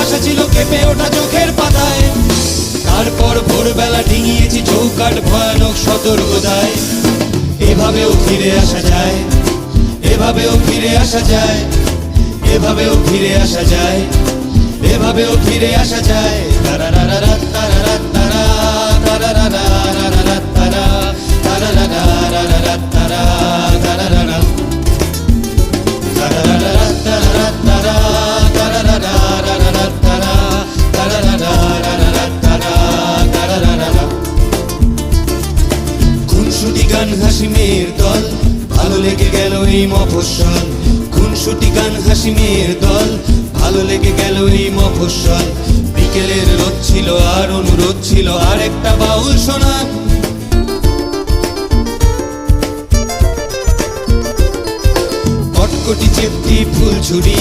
ভাষা ছিল কেঁপে ওঠা চোখের পাতায়। তারপর ভোরবেলা ডিঙিয়েছি চৌকাঠ ভয়ানক সতর্কতায়। এভাবেও ফিরে আসা যায়, এভাবেও ফিরে আসা যায়, এভাবেও ফিরে আসা যায়, এভাবেও ফিরে আসা যায়। তারারারা তারারা তারা তারারারা তারা তারারারা তারা তারারারা তারারারা তারা তারা তারারারা তারা তারারারা তারা। খুনসুটি গান হাসি মেয়ের দল, ভালো লেগে গেল এই মফস্বল। খুনসুটি গান হাসি মেয়ের দল, ভালো লেগে গেল এই মফস্বল। বিকেলের রোদ ছিল আর অনুরোধ ছিল আর একটা বাউল শোনান। কটকটি চেপটি ফুলঝুরি